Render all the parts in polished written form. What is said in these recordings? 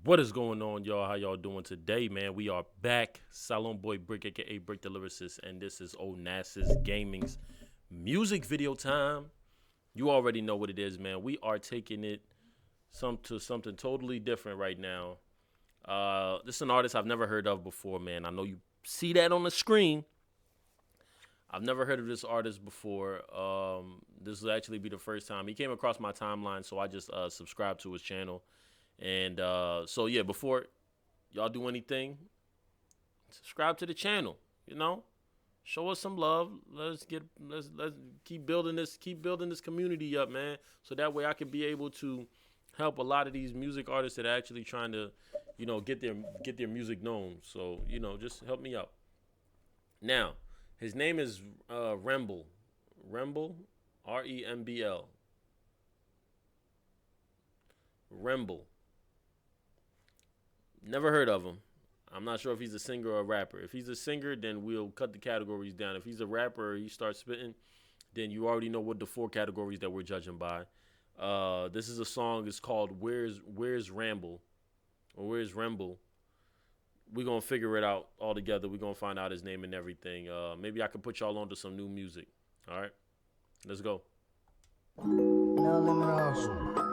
What is going on, y'all? How y'all doing today, man? We are back. Salon Boy Brick, aka Brick the Lyricist, and this is Onassis Gaming's music video time. You already know what it is, man. We are taking it to something totally different right now. This is an artist I've never heard of before, man. I know you see that on the screen. I've never heard of this artist before. This will actually be the first time. He came across my timeline, so I just subscribed to his channel. And so yeah, before y'all do anything, subscribe to the channel. You know, show us some love. Let's keep building this community up, man. So that way I can be able to help a lot of these music artists that are actually trying to, you know, get their music known. So, you know, just help me out. Now, his name is Remble. Remble, R-E-M-B-L. Remble. Never heard of him. I'm not sure if he's a singer or a rapper. If he's a singer, then we'll cut the categories down. If he's a rapper or he starts spitting, then you already know what the 4 categories that we're judging by. This is a song. It's called Where's Ramble, or Where's Remble. We're going to figure it out all together. We're going to find out his name and everything. Maybe I can put y'all onto some new music. All right? Let's go. No limit awesome.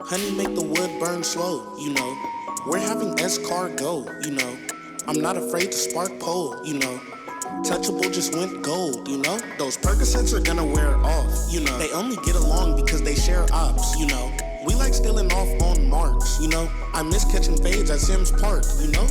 Honey, make the wood burn slow, you know. We're having S-car go, you know. I'm not afraid to spark pole, you know. Touchable just went gold, you know. Those Percocets are gonna wear off, you know. They only get along because they share ops, you know. We like stealing off on marks, you know. I miss catching fades at Sims Park, you know.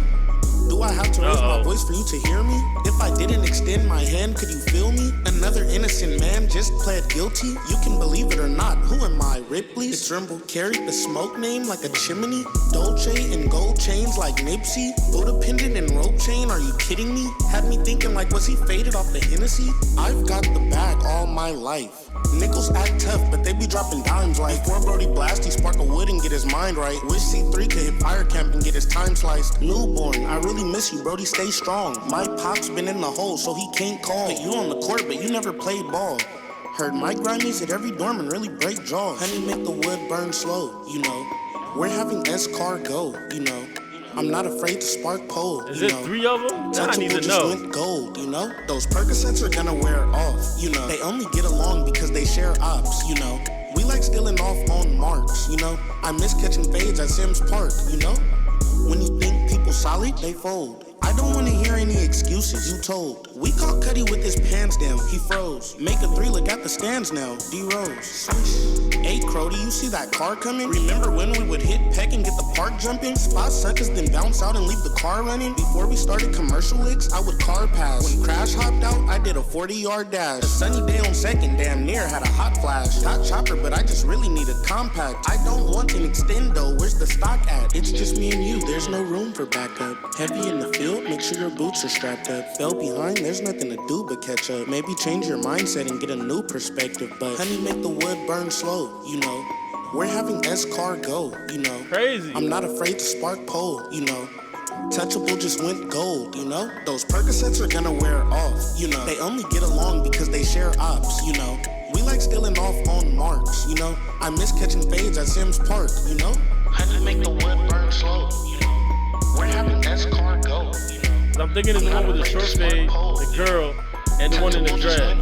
Do I have to raise my voice for you to hear me? If I didn't extend my hand, could you feel me? Another innocent man just pled guilty. You can believe it or not. Who am I, Ripley? It's Remble. Carried the smoke name like a chimney. Dolce and gold chains like Nipsey. Buddha pendant and rope chain, are you kidding me? Had me thinking like, was he faded off the Hennessy? I've got the bag all my life. Nickels act tough, but they be dropping dimes like before Brody blast, he spark a wood and get his mind right. Wish C3 could hit fire camp and get his time sliced. Newborn, I really miss you, Brody, stay strong. My pop's been in the hole, so he can't call. Put you on the court, but you never played ball. Heard my Grammys hit every dorm and really break jaws. Honey, make the wood burn slow, you know. We're having S-car go, you know. I'm not afraid to spark pole. Is it 3 of them? I need to know. Went gold, you know. Those Percocets are gonna wear off, you know. They only get along because they share ops, you know. We like stealing off on marks, you know. I miss catching fades at Sims Park, you know. When you think people solid, they fold. I don't wanna hear any excuses, you told. We caught Cuddy with his pants down, he froze. Make a 3, look at the stands now, D-Rose. Swish. Hey, Crow, do you see that car coming? Remember when we would hit Peck and get the park jumping? Spot suckers, then bounce out and leave the car running? Before we started commercial licks, I would car pass. When Crash hopped out, I did a 40-yard dash. A sunny day on second, damn near had a hot flash. Got chopper, but I just really need a compact. I don't want an extendo, where's the stock at? It's just me and you, there's no room for backup. Heavy in the field, make sure your boots are strapped up. Fell behind, there's nothing to do but catch up. Maybe change your mindset and get a new perspective. But honey, make the wood burn slow, you know. We're having S-car go, you know. Crazy. I'm not afraid to spark pole, you know. Touchable just went gold, you know. Those Percocets are gonna wear off, you know. They only get along because they share ops, you know. We like stealing off on marks, you know. I miss catching fades at Sims Park, you know. Honey, make the wood burn slow, you know. We're having S-car go, you know. I'm thinking it's the one with the short fade, the girl, and the one in the dread.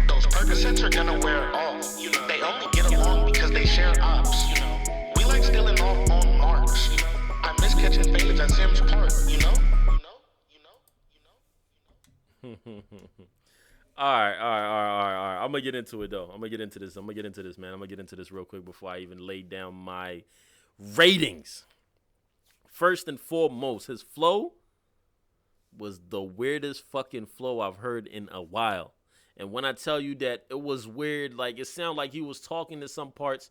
Those Percocets are gonna wear off, you know. They only get along because they share ops, you know. We like stealing off on marks, you know. I miss catching fades at Sims Park, you know. All right. I'm gonna get into it though. I'm gonna get into this, man. I'm gonna get into this real quick before I even lay down my ratings. First and foremost, his flow was the weirdest fucking flow I've heard in a while. And when I tell you that it was weird, like it sounded like he was talking to some parts,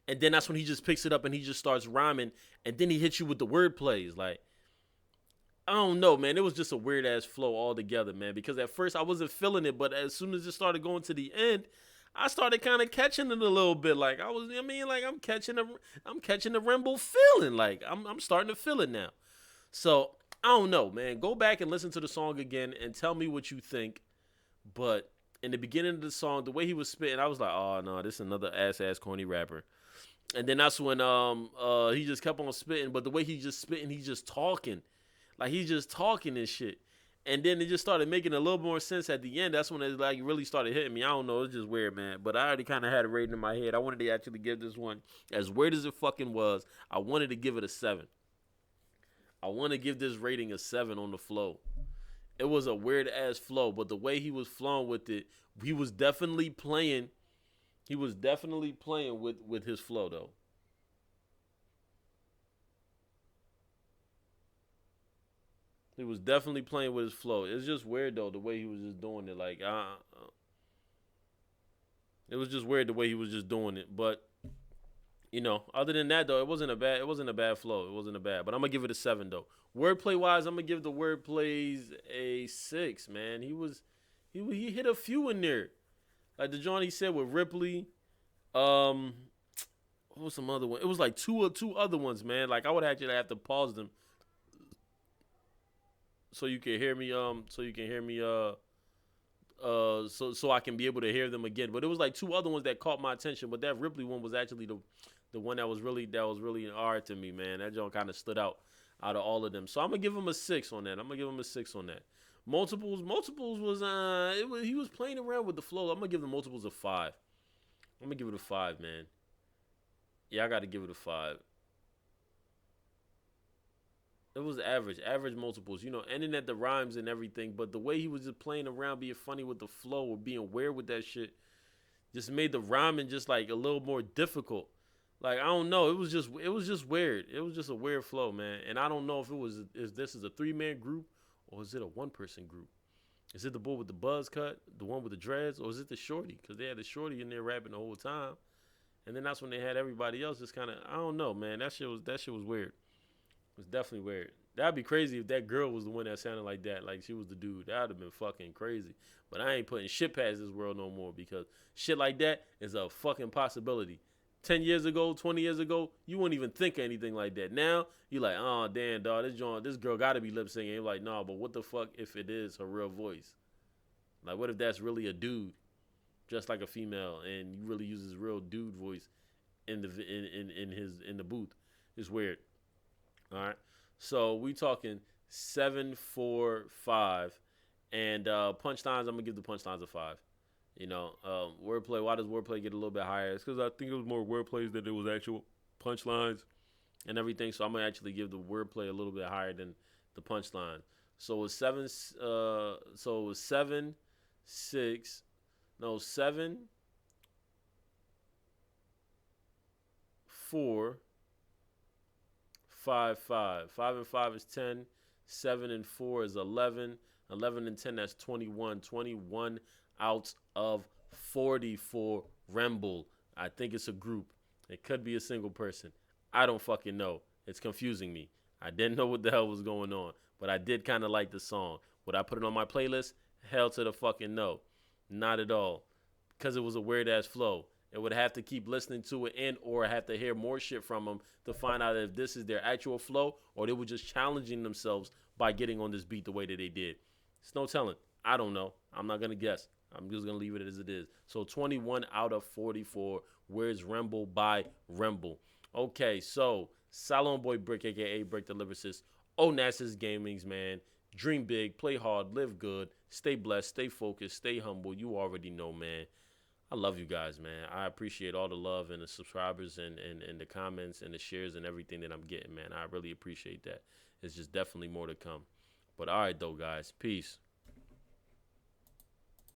and then that's when he just picks it up and he just starts rhyming, and then he hits you with the word plays. Like, I don't know, man. It was just a weird ass flow altogether, man. Because at first I wasn't feeling it, but as soon as it started going to the end, I started kind of catching it a little bit. Like I'm catching the Remble feeling. Like I'm starting to feel it now. So I don't know, man. Go back and listen to the song again and tell me what you think. But in the beginning of the song, the way he was spitting, I was like, oh no, this is another ass corny rapper. And then that's when he just kept on spitting, but the way he just spitting, he's just talking. Like he's just talking and shit. And then it just started making a little more sense at the end. That's when it like really started hitting me. I don't know, it's just weird, man. But I already kind of had a rating in my head. I wanted to actually give this one, as weird as it fucking was, I wanted to give it a 7. I want to give this rating a 7 on the flow. It was a weird ass flow, but the way he was flowing with it, he was definitely playing. He was definitely playing with his flow though. He was definitely playing with his flow. It's just weird though the way he was just doing it. Like it was just weird the way he was just doing it. But you know, other than that though, it wasn't a bad flow. It wasn't a bad. But I'm gonna give it a 7 though. Wordplay wise, I'm gonna give the wordplays a 6. Man, he hit a few in there. Like the joint he said with Ripley. What was some other one? It was like two other ones, man. Like I would actually have to pause them so you can hear me. So I can be able to hear them again. But it was like 2 other ones that caught my attention. But that Ripley one was actually the one that was really hard to me, man. That joint kind of stood out of all of them. So I'm gonna give him a 6 on that. Multiples was he was playing around with the flow. I'm gonna give the multiples a 5. I'm gonna give it a 5, man. Yeah, I got to give it a 5. It was average multiples, you know, ending at the rhymes and everything. But the way he was just playing around, being funny with the flow or being weird with that shit, just made the rhyming just like a little more difficult. Like I don't know, it was just weird. It was just a weird flow, man. And I don't know if this is a 3-man group or is it a 1-person group? Is it the boy with the buzz cut, the one with the dreads, or is it the shorty? Because they had the shorty in there rapping the whole time. And then that's when they had everybody else just kind of, I don't know, man. That shit was weird. It was definitely weird. That'd be crazy if that girl was the one that sounded like that, like she was the dude. That'd have been fucking crazy. But I ain't putting shit past this world no more because shit like that is a fucking possibility. 10 years ago, 20 years ago, you wouldn't even think of anything like that. Now, you like, oh, damn, dog, this girl got to be lip singing. You're like, nah, but what the fuck if it is her real voice? Like, what if that's really a dude? Just like a female, and you really use his real dude voice in the booth. It's weird. All right. So we talking 7, 4, 5, and punchlines. I'm gonna give the punchlines a 5. You know, wordplay. Why does wordplay get a little bit higher? It's because I think it was more wordplays than it was actual punchlines and everything. So I'm gonna actually give the wordplay a little bit higher than the punchline. So it's 7. So it was 7, 6. No, 7, 4, 5, 5. 5 and 5 is 10. 7 and 4 is 11. 11 and 10, that's 21. 21 out of 40 for Remble. I think it's a group. It could be a single person. I don't fucking know. It's confusing me. I didn't know what the hell was going on, but I did kind of like the song. Would I put it on my playlist? Hell to the fucking no. Not at all. Because it was a weird ass flow. It would have to keep listening to it and or have to hear more shit from them to find out if this is their actual flow or they were just challenging themselves by getting on this beat the way that they did. It's no telling. I don't know. I'm not going to guess. I'm just going to leave it as it is. So 21 out of 44. Where's Remble by Remble? Okay, so Salon Boy Brick, a.k.a. Brick the Lyricist. Onassis Gaming's, man. Dream big, play hard, live good, stay blessed, stay focused, stay humble. You already know, man. I love you guys, man. I appreciate all the love and the subscribers and the comments and the shares and everything that I'm getting, man. I really appreciate that. It's just definitely more to come. But all right, though, guys. Peace.